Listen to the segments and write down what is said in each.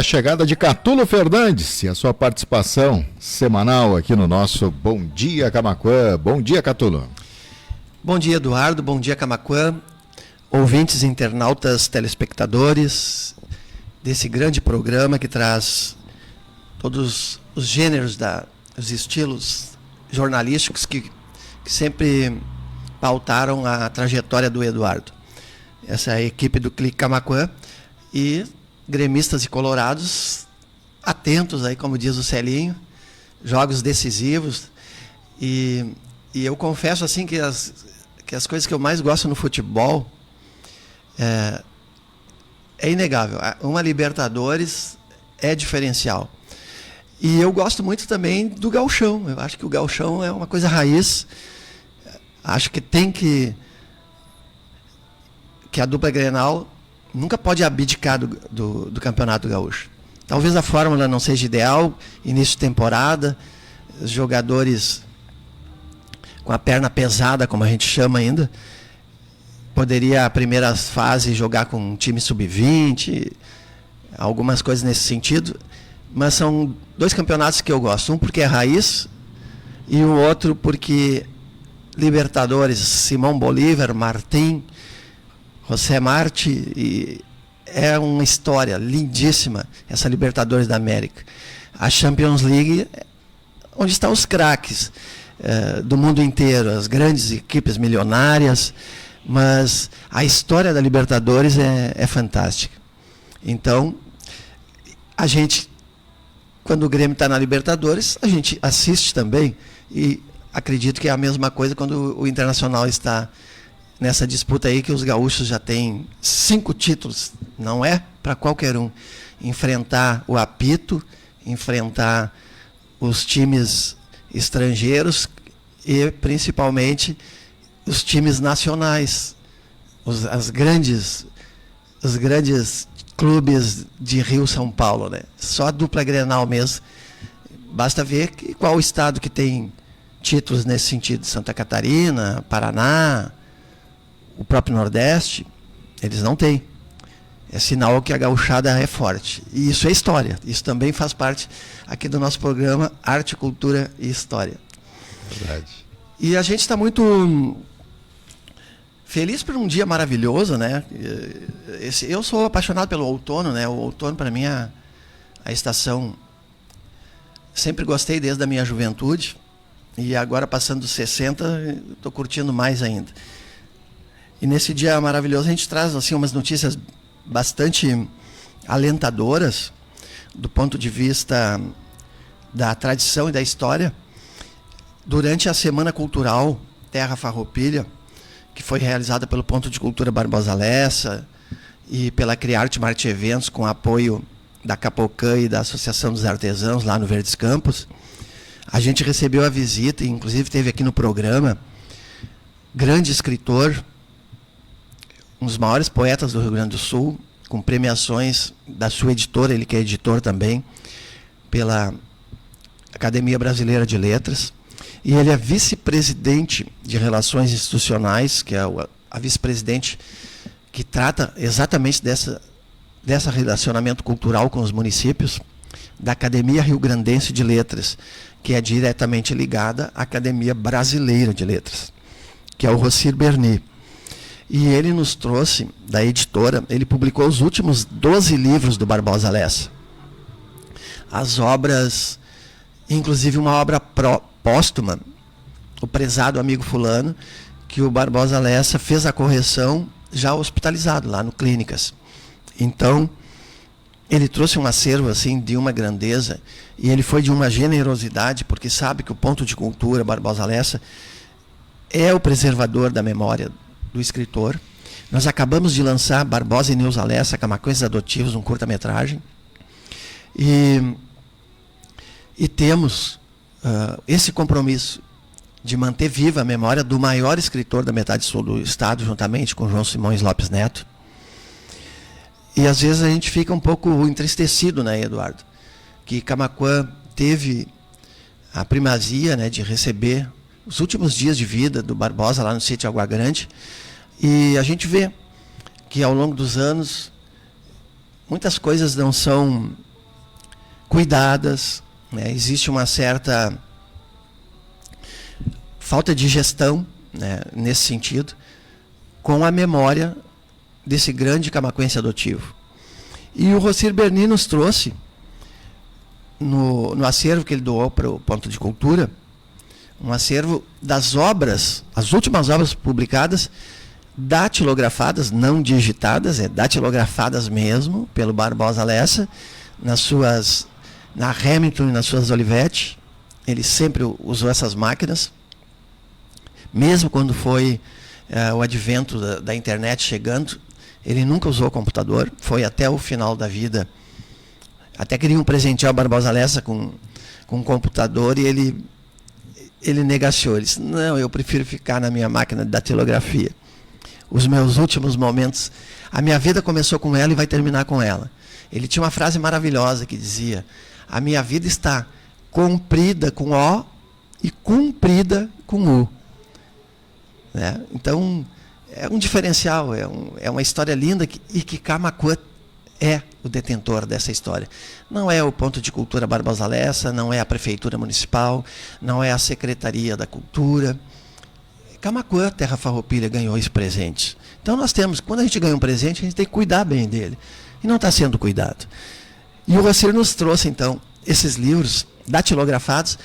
A chegada de Catulo Fernandes e a sua participação semanal aqui no nosso Bom Dia Camaquã. Bom dia, Catulo. Bom dia, Eduardo. Bom dia, Camaquã. Ouvintes, internautas, telespectadores desse grande programa que traz todos os gêneros, os estilos jornalísticos que sempre pautaram a trajetória do Eduardo. Essa é a equipe do Clique Camaquã e gremistas e colorados atentos aí, como diz o Celinho, jogos decisivos. E eu confesso assim que as coisas que eu mais gosto no futebol é inegável. Uma Libertadores é diferencial. E eu gosto muito também do gauchão. Eu acho que o gauchão é uma coisa raiz. Acho que que a dupla Grenal nunca pode abdicar do Campeonato Gaúcho. Talvez a fórmula não seja ideal, início de temporada, os jogadores com a perna pesada, como a gente chama ainda, poderia a primeira fase jogar com um time sub-20, algumas coisas nesse sentido, mas são dois campeonatos que eu gosto, um porque é raiz e o outro porque Libertadores, Simão Bolívar, Martim, José Marti, e é uma história lindíssima essa Libertadores da América. A Champions League, onde estão os craques do mundo inteiro, as grandes equipes milionárias, mas a história da Libertadores é fantástica. Então, a gente, quando o Grêmio está na Libertadores, a gente assiste também, e acredito que é a mesma coisa quando o Internacional está nessa disputa aí, que os gaúchos já têm 5 títulos, não é para qualquer um. Enfrentar o apito, enfrentar os times estrangeiros e principalmente os times nacionais, os grandes clubes de Rio, São Paulo, né? Só a dupla Grenal mesmo. Basta ver qual estado que tem títulos nesse sentido. Santa Catarina, Paraná, o próprio Nordeste, eles não têm. É sinal que a gauchada é forte. E isso é história. Isso também faz parte aqui do nosso programa Arte, Cultura e História. Verdade. E a gente está muito feliz por um dia maravilhoso, né? Eu sou apaixonado pelo outono, né? O outono, para mim, é a estação. Sempre gostei desde a minha juventude. E agora, passando dos 60, estou curtindo mais ainda. E nesse dia maravilhoso a gente traz assim umas notícias bastante alentadoras do ponto de vista da tradição e da história. Durante a Semana Cultural Terra Farroupilha, que foi realizada pelo Ponto de Cultura Barbosa Lessa e pela Criarte Marte Eventos, com apoio da Capocan e da Associação dos Artesãos lá no Verdes Campos, a gente recebeu a visita, e inclusive teve aqui no programa, grande escritor, um dos maiores poetas do Rio Grande do Sul, com premiações da sua editora, ele que é editor também, pela Academia Brasileira de Letras, e ele é vice-presidente de Relações Institucionais, que é a vice-presidente que trata exatamente dessa relacionamento cultural com os municípios, da Academia Rio Grandense de Letras, que é diretamente ligada à Academia Brasileira de Letras, que é o Rocir Berni. E ele nos trouxe, da editora, ele publicou os últimos 12 livros do Barbosa Lessa. As obras, inclusive uma obra póstuma, O Prezado Amigo Fulano, que o Barbosa Lessa fez a correção já hospitalizado, lá no Clínicas. Então, ele trouxe um acervo assim, de uma grandeza, e ele foi de uma generosidade, porque sabe que o Ponto de Cultura Barbosa Lessa é o preservador da memória do escritor. Nós acabamos de lançar Barbosa e Neuza Lessa, Camaquões Adotivos, um curta-metragem. E temos esse compromisso de manter viva a memória do maior escritor da metade sul do estado, juntamente com João Simões Lopes Neto. E às vezes a gente fica um pouco entristecido, né, Eduardo? Que Camaquã teve a primazia, né, de receber os últimos dias de vida do Barbosa lá no sítio Água Grande, e a gente vê que ao longo dos anos muitas coisas não são cuidadas, né? Existe uma certa falta de gestão, né, nesse sentido, com a memória desse grande camaquense adotivo. E o Rocir Berni nos trouxe, no acervo que ele doou para o Ponto de Cultura, um acervo das obras, as últimas obras publicadas, datilografadas, não digitadas, datilografadas mesmo, pelo Barbosa Lessa, na Hamilton e nas suas Olivetti. Ele sempre usou essas máquinas, mesmo quando foi o advento da internet chegando, ele nunca usou computador, foi até o final da vida. Até queriam presentear o Barbosa Lessa com um computador e ele negaciou. Ele disse, não, eu prefiro ficar na minha máquina de datilografia. Os meus últimos momentos, a minha vida começou com ela e vai terminar com ela. Ele tinha uma frase maravilhosa que dizia, a minha vida está comprida com O e cumprida com U. Né? Então, é um diferencial, é uma história linda e que Camaquã é o detentor dessa história. Não é o Ponto de Cultura Barbosa Lessa, não é a Prefeitura Municipal, não é a Secretaria da Cultura. Camaquã, Terra Farroupilha, ganhou esse presente. Então nós temos, quando a gente ganha um presente, a gente tem que cuidar bem dele. E não está sendo cuidado. E o Rocir nos trouxe, então, esses livros datilografados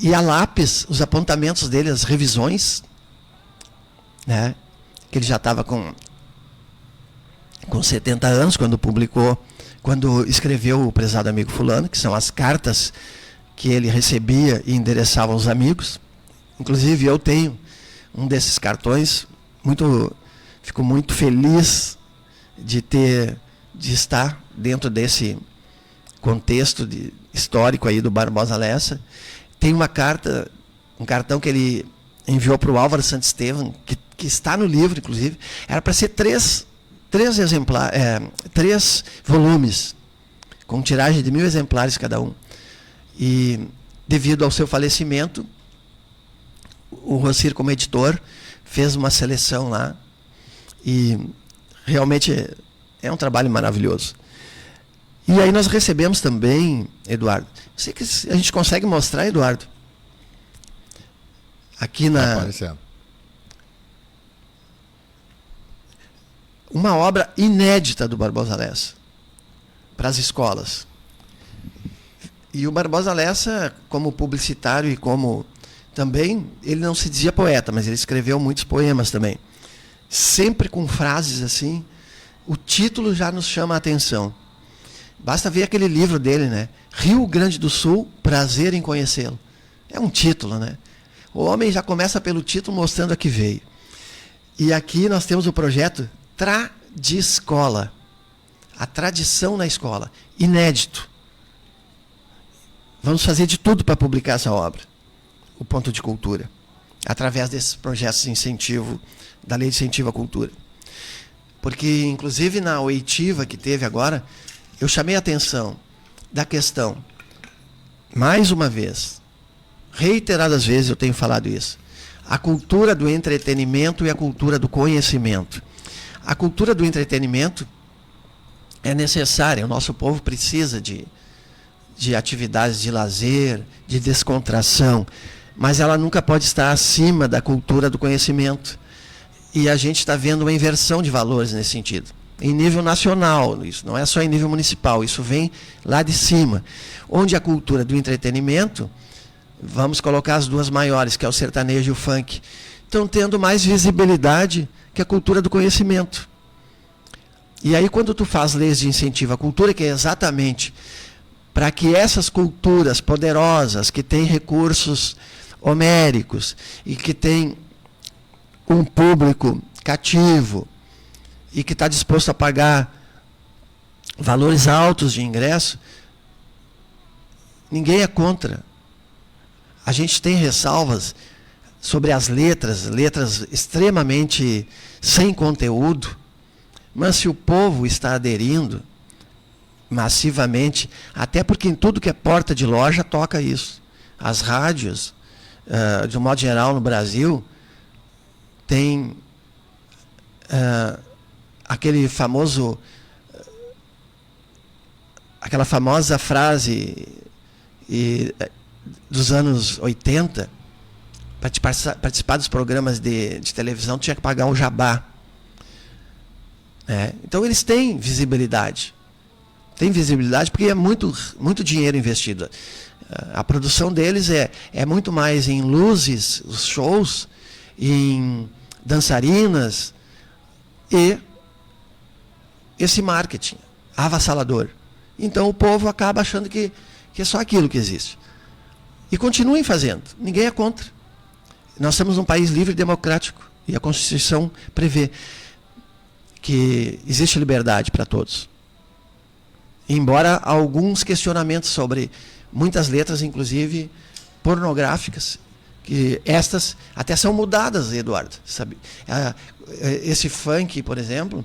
e a lápis, os apontamentos dele, as revisões, né? Que ele já estava com 70 anos quando escreveu O Prezado Amigo Fulano, que são as cartas que ele recebia e endereçava aos amigos. Inclusive eu tenho um desses cartões, fico muito feliz de estar dentro desse contexto histórico aí do Barbosa Lessa. Tem um cartão que ele enviou para o Álvaro Santisteban, que está no livro, inclusive. Era para ser três volumes, com tiragem de 1000 exemplares cada um. E, devido ao seu falecimento, o Rocir, como editor, fez uma seleção lá. E realmente é um trabalho maravilhoso. E aí nós recebemos também, Eduardo, sei que a gente consegue mostrar, Eduardo, aqui Tá aparecendo. Uma obra inédita do Barbosa Lessa para as escolas. E o Barbosa Lessa, como publicitário e como também, ele não se dizia poeta, mas ele escreveu muitos poemas também. Sempre com frases assim, o título já nos chama a atenção. Basta ver aquele livro dele, né? Rio Grande do Sul, prazer em conhecê-lo. É um título, né? O homem já começa pelo título mostrando a que veio. E aqui nós temos o projeto Tradiscola. A tradição na escola. Inédito. Vamos fazer de tudo para publicar essa obra. O Ponto de Cultura. Através desses projetos de incentivo, da Lei de Incentivo à Cultura. Porque, inclusive, na oitiva que teve agora, eu chamei a atenção da questão, mais uma vez, reiteradas vezes eu tenho falado isso, a cultura do entretenimento e a cultura do conhecimento. A cultura do entretenimento é necessária, o nosso povo precisa de atividades de lazer, de descontração, mas ela nunca pode estar acima da cultura do conhecimento. E a gente está vendo uma inversão de valores nesse sentido. Em nível nacional, isso não é só em nível municipal, isso vem lá de cima. Onde a cultura do entretenimento, vamos colocar as duas maiores, que é o sertanejo e o funk, estão tendo mais visibilidade que a cultura do conhecimento. E aí quando tu faz leis de incentivo à cultura, que é exatamente para que essas culturas poderosas, que têm recursos homéricos e que têm um público cativo e que está disposto a pagar valores altos de ingresso, ninguém é contra. A gente tem ressalvas sobre as letras extremamente sem conteúdo, mas se o povo está aderindo massivamente, até porque em tudo que é porta de loja toca isso. As rádios, de um modo geral no Brasil, tem aquele famoso aquela famosa frase dos anos 80, para participar dos programas de televisão, tinha que pagar um jabá. Então, eles têm visibilidade. Tem visibilidade porque é muito dinheiro investido. A produção deles é muito mais em luzes, os shows, em dançarinas e esse marketing avassalador. Então, o povo acaba achando que é só aquilo que existe. E continuem fazendo. Ninguém é contra. Nós somos um país livre e democrático. E a Constituição prevê que existe liberdade para todos. Embora alguns questionamentos sobre muitas letras, inclusive pornográficas, que estas até são mudadas, Eduardo. Sabe? Esse funk, por exemplo,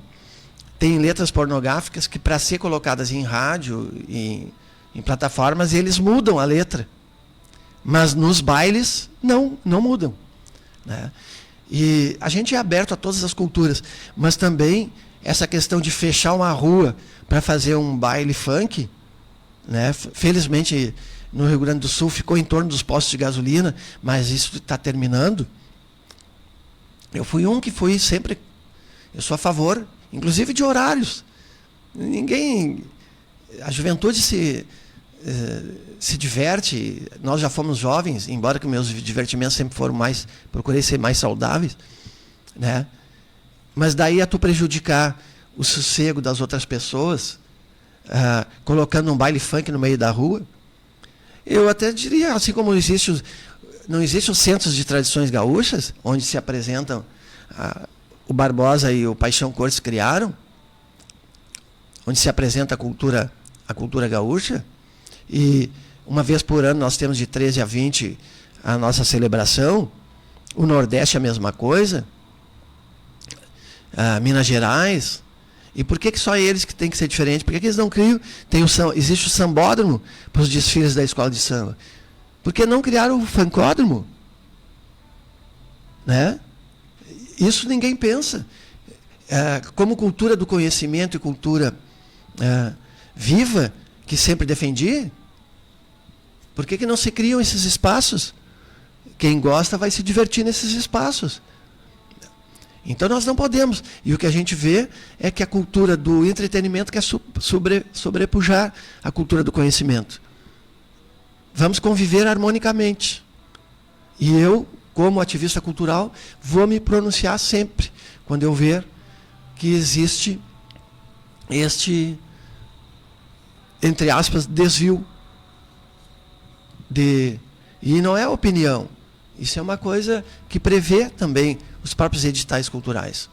tem letras pornográficas que, para ser colocadas em rádio, em plataformas, eles mudam a letra. Mas nos bailes, não mudam. Né? E a gente é aberto a todas as culturas, mas também essa questão de fechar uma rua para fazer um baile funk, né? Felizmente, no Rio Grande do Sul ficou em torno dos postos de gasolina, mas isso está terminando. Eu fui sempre... Eu sou a favor, inclusive, de horários. A juventude se diverte. Nós já fomos jovens, embora que meus divertimentos sempre foram mais... Procurei ser mais saudáveis, né? Mas daí a tu prejudicar o sossego das outras pessoas, colocando um baile funk no meio da rua. Eu até diria, assim como não existe os centros de tradições gaúchas, onde se apresentam o Barbosa e o Paixão Cortes criaram, onde se apresenta a cultura gaúcha, e uma vez por ano nós temos de 13 a 20 a nossa celebração. O Nordeste é a mesma coisa, Minas Gerais. E por que só eles que tem que ser diferente? Por que eles não criam? Existe o sambódromo para os desfiles da escola de samba. Por que não criaram o funkódromo? Né? Isso ninguém pensa. Como cultura do conhecimento e cultura viva, que sempre defendi, por que não se criam esses espaços? Quem gosta vai se divertir nesses espaços. Então nós não podemos. E o que a gente vê é que a cultura do entretenimento quer sobrepujar a cultura do conhecimento. Vamos conviver harmonicamente. E eu, como ativista cultural, vou me pronunciar sempre quando eu ver que existe este, entre aspas, desvio. E não é opinião. Isso é uma coisa que prevê também os próprios editais culturais.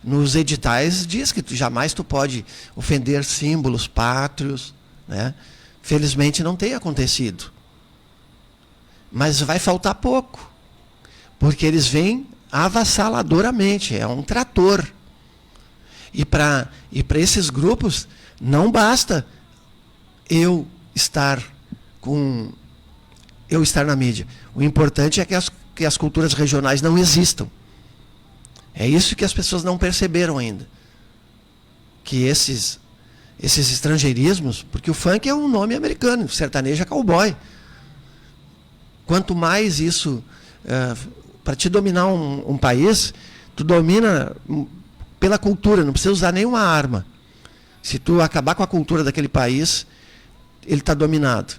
Nos editais diz que jamais tu pode ofender símbolos pátrios, né? Felizmente não tem acontecido. Mas vai faltar pouco, porque eles vêm avassaladoramente, é um trator. E para esses grupos não basta eu estar na mídia. O importante é que as culturas regionais não existam. É isso que as pessoas não perceberam ainda. Que esses estrangeirismos, porque o funk é um nome americano, o sertanejo é cowboy. Quanto mais isso, para te dominar um país, tu domina pela cultura, não precisa usar nenhuma arma. Se tu acabar com a cultura daquele país, ele está dominado.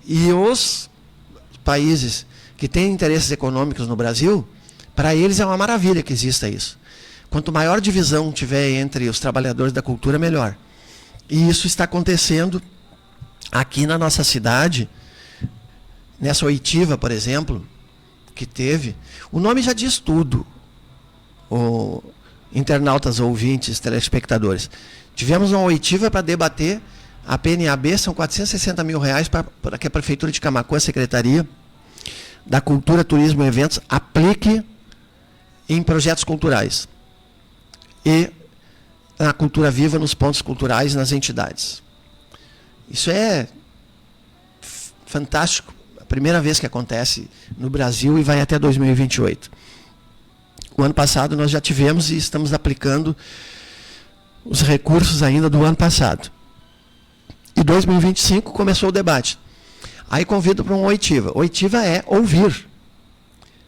E os países que têm interesses econômicos no Brasil, para eles é uma maravilha que exista isso. Quanto maior divisão tiver entre os trabalhadores da cultura, melhor. E isso está acontecendo aqui na nossa cidade, nessa oitiva, por exemplo, que teve. O nome já diz tudo, internautas, ouvintes, telespectadores. Tivemos uma oitiva para debater a PNAB, são R$460 mil para que a Prefeitura de Camaquã, a Secretaria da Cultura, Turismo e Eventos, aplique em projetos culturais e na cultura viva, nos pontos culturais, nas entidades. Isso é fantástico. A primeira vez que acontece no Brasil e vai até 2028. O ano passado nós já tivemos e estamos aplicando os recursos ainda do ano passado. E 2025 começou o debate. Aí convido para uma oitiva. Oitiva é ouvir.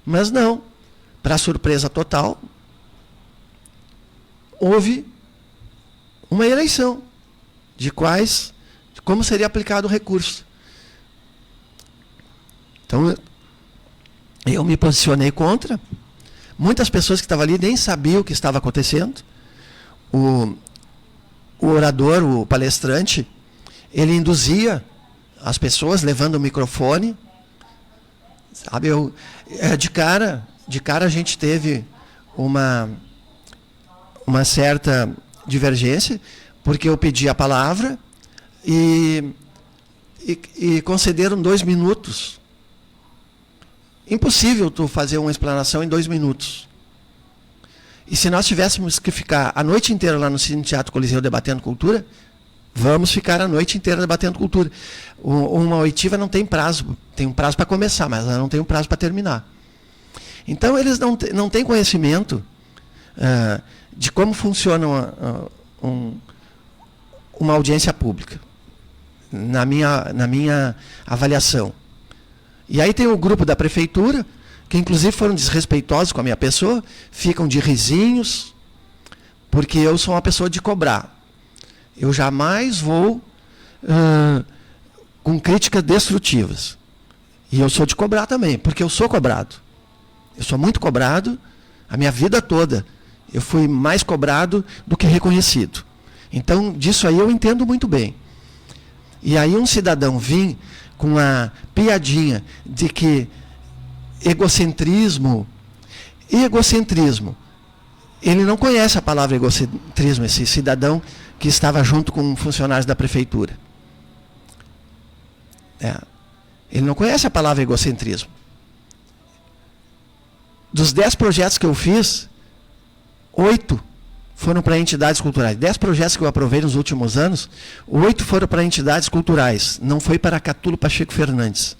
Mas não. Para surpresa total, houve uma eleição de como seria aplicado o recurso. Então, eu me posicionei contra. Muitas pessoas que estavam ali nem sabiam o que estava acontecendo. O orador, o palestrante, ele induzia as pessoas levando o microfone. Sabe, de cara a gente teve uma certa divergência, porque eu pedi a palavra e concederam 2 minutos. Impossível tu fazer uma explanação em 2 minutos. E se nós tivéssemos que ficar a noite inteira lá no Cine Teatro Coliseu debatendo cultura, vamos ficar a noite inteira debatendo cultura. Uma oitiva não tem prazo, tem um prazo para começar, mas ela não tem um prazo para terminar. Então, eles não têm conhecimento de como funciona uma audiência pública, na minha avaliação. E aí tem o grupo da prefeitura, que inclusive foram desrespeitosos com a minha pessoa, ficam de risinhos, porque eu sou uma pessoa de cobrar. Eu jamais vou com críticas destrutivas. E eu sou de cobrar também, porque eu sou cobrado. Eu sou muito cobrado, a minha vida toda. Eu fui mais cobrado do que reconhecido. Então, disso aí eu entendo muito bem. E aí um cidadão vir com a piadinha de que egocentrismo, ele não conhece a palavra egocentrismo, esse cidadão que estava junto com funcionários da prefeitura. Ele não conhece a palavra egocentrismo. Dos 10 projetos que eu fiz, 8 foram para entidades culturais. 10 projetos que eu aprovei nos últimos anos, 8 foram para entidades culturais. Não foi para Catulo Pacheco Fernandes.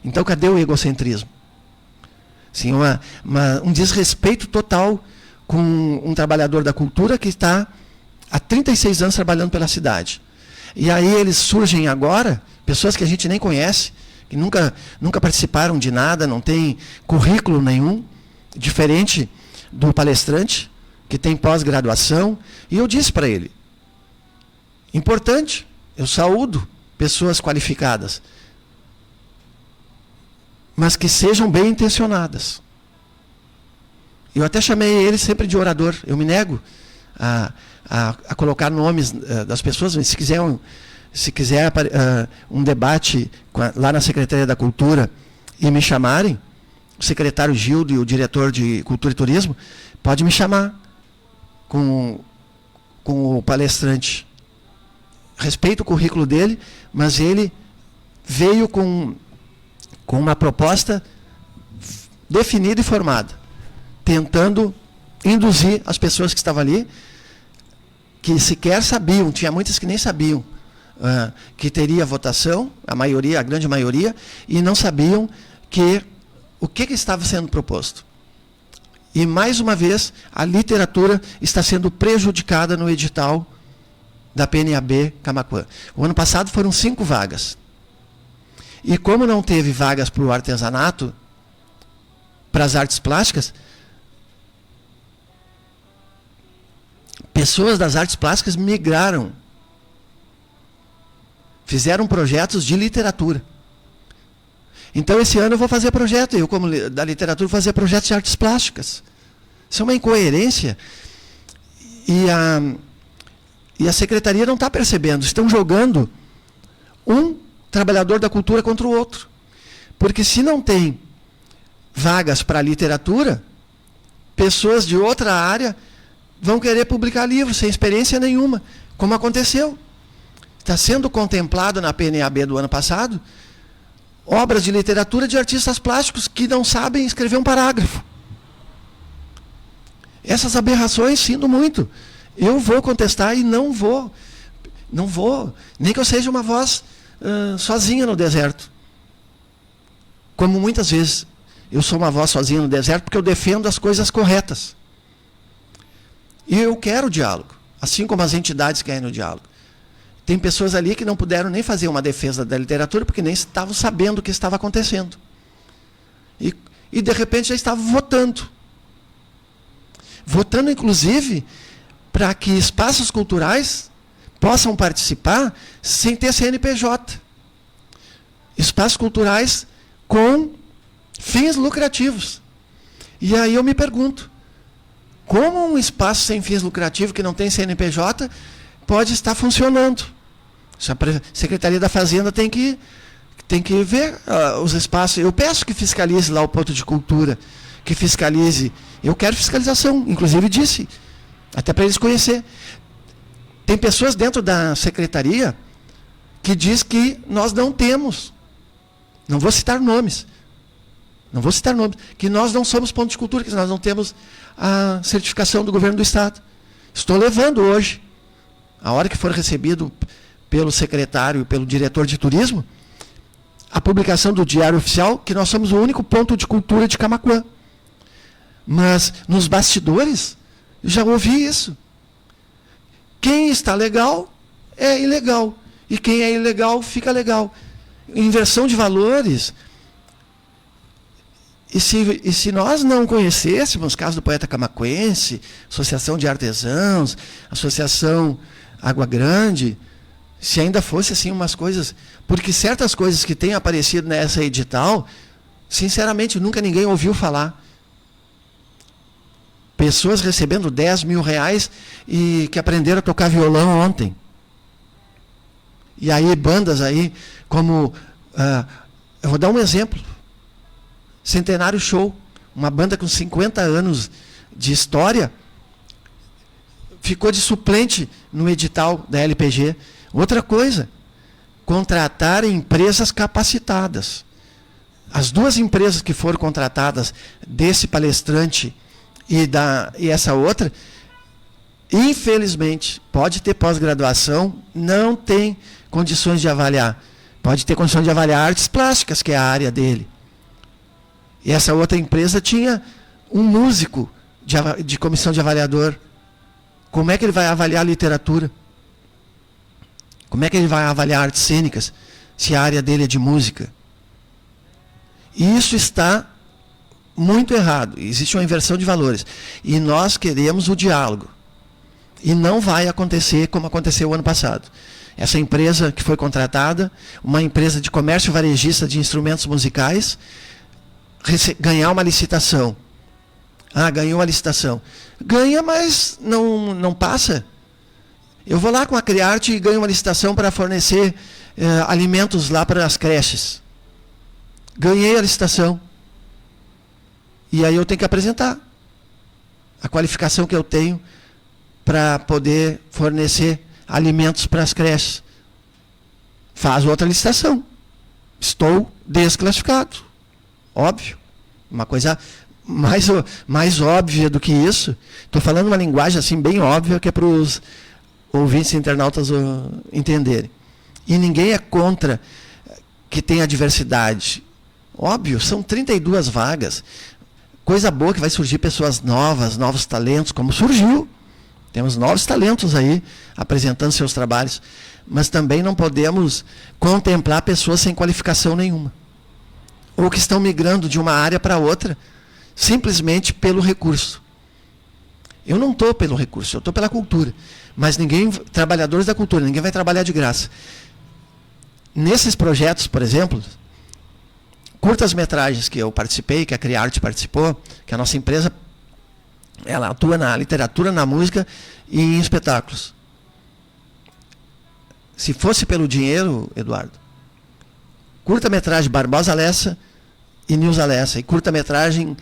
Então, cadê o egocentrismo? Sim, um desrespeito total com um trabalhador da cultura que está há 36 anos trabalhando pela cidade. E aí eles surgem agora, pessoas que a gente nem conhece, que nunca participaram de nada, não tem currículo nenhum, diferente do palestrante, que tem pós-graduação. E eu disse para ele, importante, eu saúdo pessoas qualificadas, mas que sejam bem intencionadas. Eu até chamei ele sempre de orador. Eu me nego a colocar nomes das pessoas. Se quiser um debate lá na Secretaria da Cultura e me chamarem, o secretário Gildo e o diretor de Cultura e Turismo, pode me chamar com o palestrante. Respeito o currículo dele, mas ele veio com uma proposta definida e formada, tentando induzir as pessoas que estavam ali, que sequer sabiam, tinha muitas que nem sabiam que teria votação, a grande maioria, e não sabiam o que estava sendo proposto. E, mais uma vez, a literatura está sendo prejudicada no edital da PNAB Camaquã. O ano passado foram 5 vagas. E como não teve vagas para o artesanato, para as artes plásticas, pessoas das artes plásticas migraram. Fizeram projetos de literatura. Então, esse ano eu vou fazer projeto. Eu, como da literatura, vou fazer projetos de artes plásticas. Isso é uma incoerência. E a secretaria não está percebendo. Estão jogando um trabalhador da cultura contra o outro. Porque se não tem vagas para literatura, pessoas de outra área vão querer publicar livros sem experiência nenhuma, como aconteceu. Está sendo contemplado na PNAB do ano passado obras de literatura de artistas plásticos que não sabem escrever um parágrafo. Essas aberrações, sinto muito. Eu vou contestar e não vou, nem que eu seja uma voz sozinha no deserto. Como muitas vezes eu sou uma voz sozinha no deserto porque eu defendo as coisas corretas. E eu quero diálogo, assim como as entidades querem o diálogo. Tem pessoas ali que não puderam nem fazer uma defesa da literatura porque nem estavam sabendo o que estava acontecendo. E de repente já estavam votando. Votando, inclusive, para que espaços culturais possam participar sem ter CNPJ. Espaços culturais com fins lucrativos. E aí eu me pergunto, como um espaço sem fins lucrativos que não tem CNPJ pode estar funcionando? A Secretaria da Fazenda tem que ver os espaços. Eu peço que fiscalize lá o ponto de cultura, que fiscalize. Eu quero fiscalização, inclusive disse, até para eles conhecer. Tem pessoas dentro da Secretaria que diz que nós não temos, não vou citar nomes, que nós não somos ponto de cultura, que nós não temos a certificação do governo do Estado. Estou levando hoje, a hora que for recebido pelo secretário e pelo diretor de turismo, a publicação do Diário Oficial, que nós somos o único ponto de cultura de Camaquã. Mas, nos bastidores, eu já ouvi isso. Quem está legal, é ilegal. E quem é ilegal, fica legal. Inversão de valores. E se nós não conhecêssemos, caso do Poeta Camaquense, Associação de Artesãos, Associação Água Grande, se ainda fosse assim umas coisas, porque certas coisas que têm aparecido nessa edital, sinceramente, nunca ninguém ouviu falar. Pessoas recebendo 10 mil reais e que aprenderam a tocar violão ontem. E aí bandas aí, como, eu vou dar um exemplo, Centenário Show, uma banda com 50 anos de história, ficou de suplente no edital da LPG. Outra coisa, contratar empresas capacitadas. As duas empresas que foram contratadas desse palestrante e essa outra, infelizmente, pode ter pós-graduação, não tem condições de avaliar. Pode ter condições de avaliar artes plásticas, que é a área dele. E essa outra empresa tinha um músico de comissão de avaliador. Como é que ele vai avaliar literatura? Como é que ele vai avaliar artes cênicas, se a área dele é de música? E isso está muito errado. Existe uma inversão de valores. E nós queremos o diálogo. E não vai acontecer como aconteceu o ano passado. Essa empresa que foi contratada, uma empresa de comércio varejista de instrumentos musicais, ganhar uma licitação. Ganhou a licitação. Ganha, mas não passa. Eu vou lá com a Criarte e ganho uma licitação para fornecer alimentos lá para as creches. Ganhei a licitação. E aí eu tenho que apresentar a qualificação que eu tenho para poder fornecer alimentos para as creches. Faz outra licitação. Estou desclassificado. Óbvio. Uma coisa mais óbvia do que isso. Estou falando uma linguagem assim bem óbvia que é para os ouvintes e internautas entenderem. E ninguém é contra que tenha diversidade. Óbvio, são 32 vagas. Coisa boa que vai surgir pessoas novas, novos talentos, como surgiu. Temos novos talentos aí, apresentando seus trabalhos. Mas também não podemos contemplar pessoas sem qualificação nenhuma. Ou que estão migrando de uma área para outra, simplesmente pelo recurso. Eu não estou pelo recurso, eu estou pela cultura. Mas trabalhadores da cultura, ninguém vai trabalhar de graça. Nesses projetos, por exemplo, curtas-metragens que eu participei, que a Criarte participou, que a nossa empresa, ela atua na literatura, na música e em espetáculos. Se fosse pelo dinheiro, Eduardo, curta-metragem Barbosa Lessa e Nilza Lessa, e curta-metragem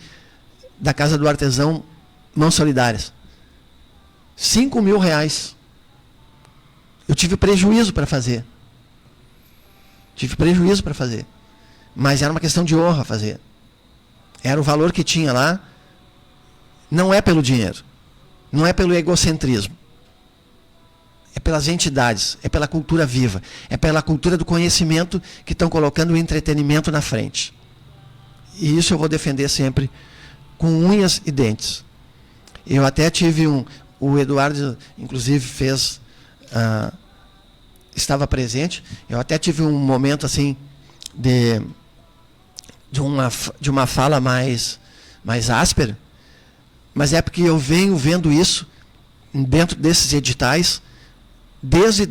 da Casa do Artesão, Mãos Solidárias. 5 mil reais. Eu tive prejuízo para fazer. Mas era uma questão de honra fazer. Era o valor que tinha lá. Não é pelo dinheiro. Não é pelo egocentrismo. É pelas entidades. É pela cultura viva. É pela cultura do conhecimento que estão colocando o entretenimento na frente. E isso eu vou defender sempre com unhas e dentes. Eu até tive o Eduardo, inclusive, fez estava presente. Eu até tive um momento assim de uma fala mais áspera, mas é porque eu venho vendo isso dentro desses editais desde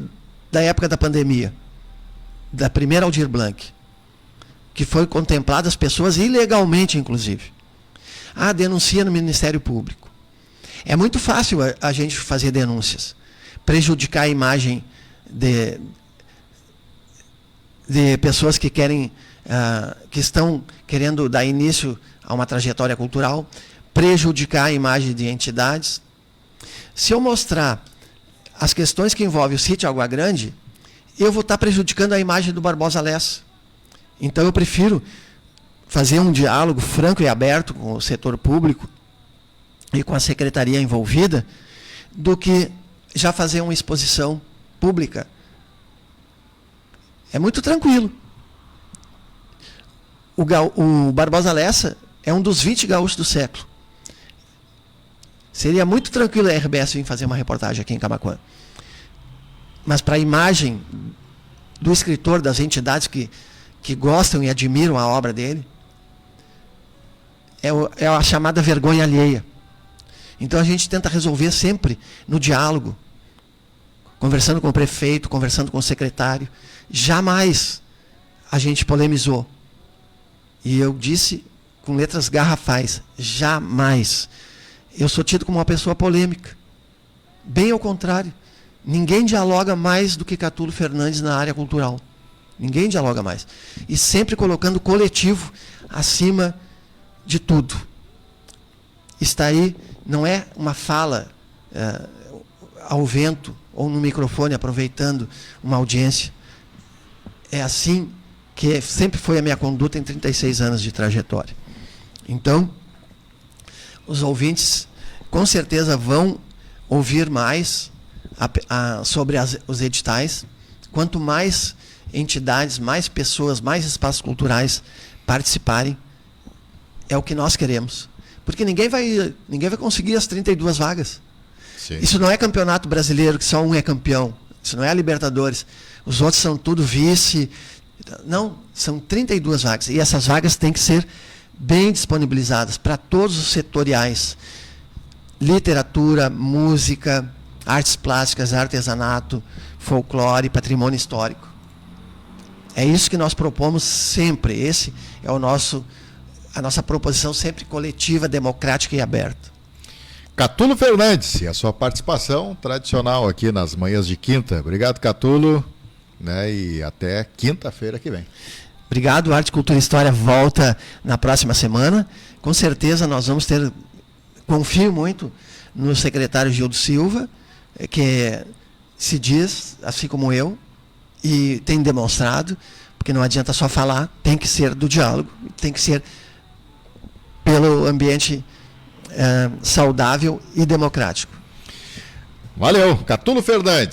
da época da pandemia, da primeira Aldir Blanc, que foi contemplado as pessoas ilegalmente, inclusive. Denuncia no Ministério Público. É muito fácil a gente fazer denúncias, prejudicar a imagem de pessoas que querem, que estão querendo dar início a uma trajetória cultural, prejudicar a imagem de entidades. Se eu mostrar as questões que envolvem o sítio Água Grande, eu vou estar prejudicando a imagem do Barbosa Lessa. Então eu prefiro fazer um diálogo franco e aberto com o setor público e com a secretaria envolvida, do que já fazer uma exposição pública. É muito tranquilo. O Barbosa Lessa é um dos 20 gaúchos do século. Seria muito tranquilo a RBS vir fazer uma reportagem aqui em Camaquã. Mas para a imagem do escritor, das entidades que gostam e admiram a obra dele, é a chamada vergonha alheia. Então a gente tenta resolver sempre no diálogo, conversando com o prefeito, conversando com o secretário. Jamais a gente polemizou. E eu disse com letras garrafais, jamais. Eu sou tido como uma pessoa polêmica. Bem ao contrário. Ninguém dialoga mais do que Catulo Fernandes na área cultural. Ninguém dialoga mais. E sempre colocando o coletivo acima de tudo. Está aí, não é uma fala ao vento ou no microfone, aproveitando uma audiência. É assim que sempre foi a minha conduta em 36 anos de trajetória. Então, os ouvintes com certeza vão ouvir mais sobre os editais. Quanto mais entidades, mais pessoas, mais espaços culturais participarem, é o que nós queremos. Porque ninguém vai conseguir as 32 vagas. Sim. Isso não é campeonato brasileiro, que só um é campeão. Isso não é a Libertadores. Os outros são tudo vice. Não, são 32 vagas. E essas vagas têm que ser bem disponibilizadas para todos os setoriais. Literatura, música, artes plásticas, artesanato, folclore, patrimônio histórico. É isso que nós propomos sempre. Esse é a nossa proposição sempre coletiva, democrática e aberta. Catulo Fernandes, e a sua participação tradicional aqui nas manhãs de quinta. Obrigado, Catulo, né? E até quinta-feira que vem. Obrigado. Arte, Cultura e História volta na próxima semana. Com certeza nós vamos ter... Confio muito no secretário Gildo Silva, que se diz, assim como eu, e tem demonstrado, porque não adianta só falar, tem que ser do diálogo, tem que ser pelo ambiente saudável e democrático. Valeu, Catulo Fernandes.